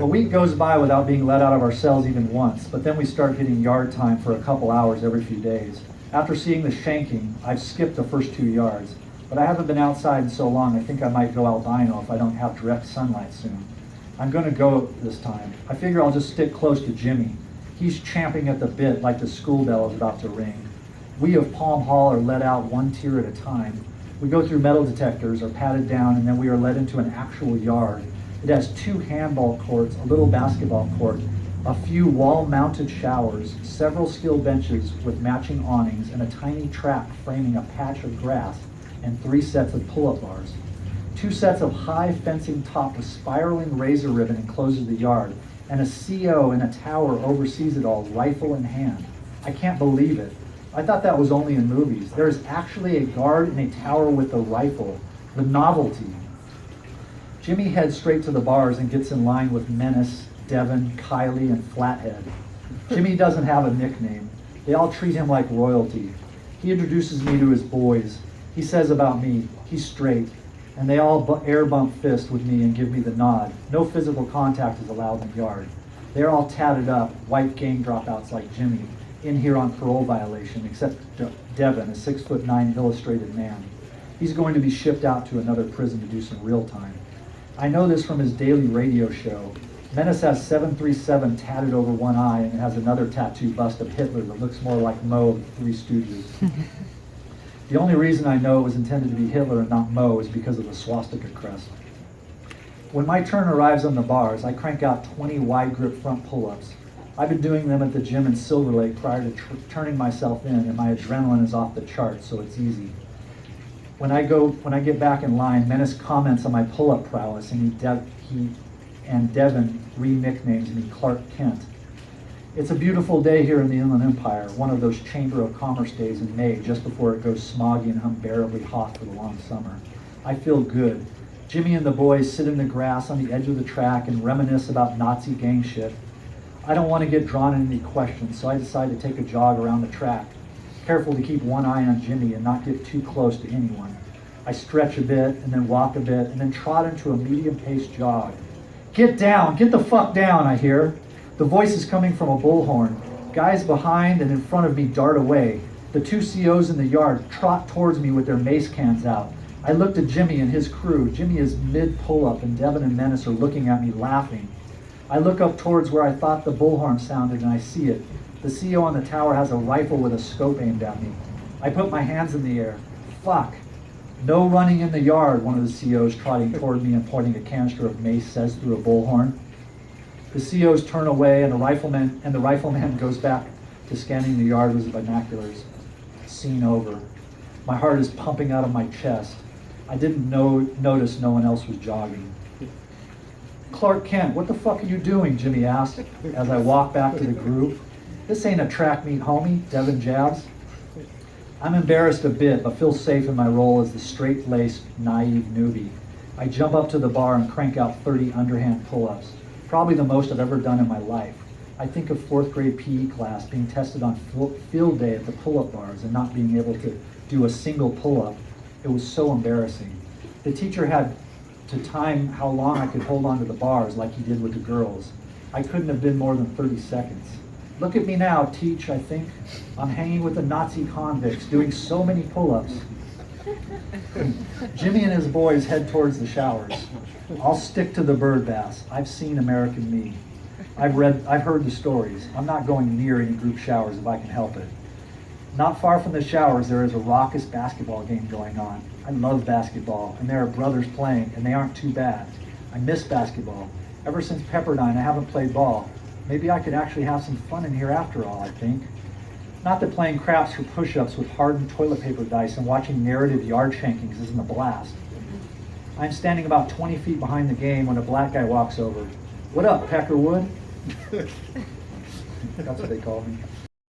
A week goes by without being let out of our cells even once, but then we start getting yard time for a couple hours every few days. After seeing the shanking, I've skipped the first 2 yards, but I haven't been outside in so long I think I might go albino if I don't have direct sunlight soon. I'm gonna go this time. I figure I'll just stick close to Jimmy. He's champing at the bit like the school bell is about to ring. We of Palm Hall are let out one tier at a time. We go through metal detectors, are patted down, and then we are led into an actual yard. It has 2 handball courts, a little basketball court, a few wall-mounted showers, several steel benches with matching awnings, and a tiny track framing a patch of grass, and 3 sets of pull-up bars. 2 sets of high fencing topped with spiraling razor ribbon encloses the yard, and a CO in a tower oversees it all, rifle in hand. I can't believe it. I thought that was only in movies. There is actually a guard in a tower with a rifle. The novelty. Jimmy heads straight to the bars and gets in line with Menace, Devin, Kylie, and Flathead. Jimmy doesn't have a nickname. They all treat him like royalty. He introduces me to his boys. He says about me, he's straight, and they all air bump fist with me and give me the nod. No physical contact is allowed in the yard. They're all tatted up, white gang dropouts like Jimmy, in here on parole violation, except Devin, a 6'9" illustrated man. He's going to be shipped out to another prison to do some real time. I know this from his daily radio show. Menace has 737 tatted over one eye and has another tattoo bust of Hitler that looks more like Moe of the Three Stooges. The only reason I know it was intended to be Hitler and not Moe is because of the swastika crest. When my turn arrives on the bars, I crank out 20 wide grip front pull-ups. I've been doing them at the gym in Silver Lake prior to turning myself in, and my adrenaline is off the charts, so it's easy. When I get back in line, Menace comments on my pull-up prowess, and he and Devin re-nicknames me Clark Kent. It's a beautiful day here in the Inland Empire, one of those Chamber of Commerce days in May, just before it goes smoggy and unbearably hot for the long summer. I feel good. Jimmy and the boys sit in the grass on the edge of the track and reminisce about Nazi gang shit. I don't want to get drawn into any questions, so I decide to take a jog around the track, careful to keep one eye on Jimmy and not get too close to anyone. I stretch a bit, and then walk a bit, and then trot into a medium-paced jog. Get down! Get the fuck down, I hear. The voice is coming from a bullhorn. Guys behind and in front of me dart away. The 2 COs in the yard trot towards me with their mace cans out. I look to Jimmy and his crew. Jimmy is mid-pull-up, and Devin and Menace are looking at me, laughing. I look up towards where I thought the bullhorn sounded, and I see it. The CO on the tower has a rifle with a scope aimed at me. I put my hands in the air. Fuck. No running in the yard, one of the COs trotting toward me and pointing a canister of mace says through a bullhorn. The COs turn away, and the rifleman goes back to scanning the yard with his binoculars. Scene over. My heart is pumping out of my chest. I didn't notice no one else was jogging. Clark Kent, what the fuck are you doing? Jimmy asked as I walk back to the group. This ain't a track meet, homie, Devin jabs. I'm embarrassed a bit, but feel safe in my role as the straight-laced, naive newbie. I jump up to the bar and crank out 30 underhand pull-ups, probably the most I've ever done in my life. I think of 4th grade PE class being tested on field day at the pull-up bars and not being able to do a single pull-up. It was so embarrassing. The teacher had to time how long I could hold on to the bars like he did with the girls. I couldn't have been more than 30 seconds. Look at me now, teach, I think. I'm hanging with the Nazi convicts, doing so many pull-ups. Jimmy and his boys head towards the showers. I'll stick to the bird baths. I've seen American Me. I've heard the stories. I'm not going near any group showers if I can help it. Not far from the showers, there is a raucous basketball game going on. I love basketball, and there are brothers playing, and they aren't too bad. I miss basketball. Ever since Pepperdine, I haven't played ball. Maybe I could actually have some fun in here after all, I think. Not that playing craps for push-ups with hardened toilet paper dice and watching narrative yard shankings isn't a blast. I'm standing about 20 feet behind the game when a black guy walks over. What up, Peckerwood? That's what they call me.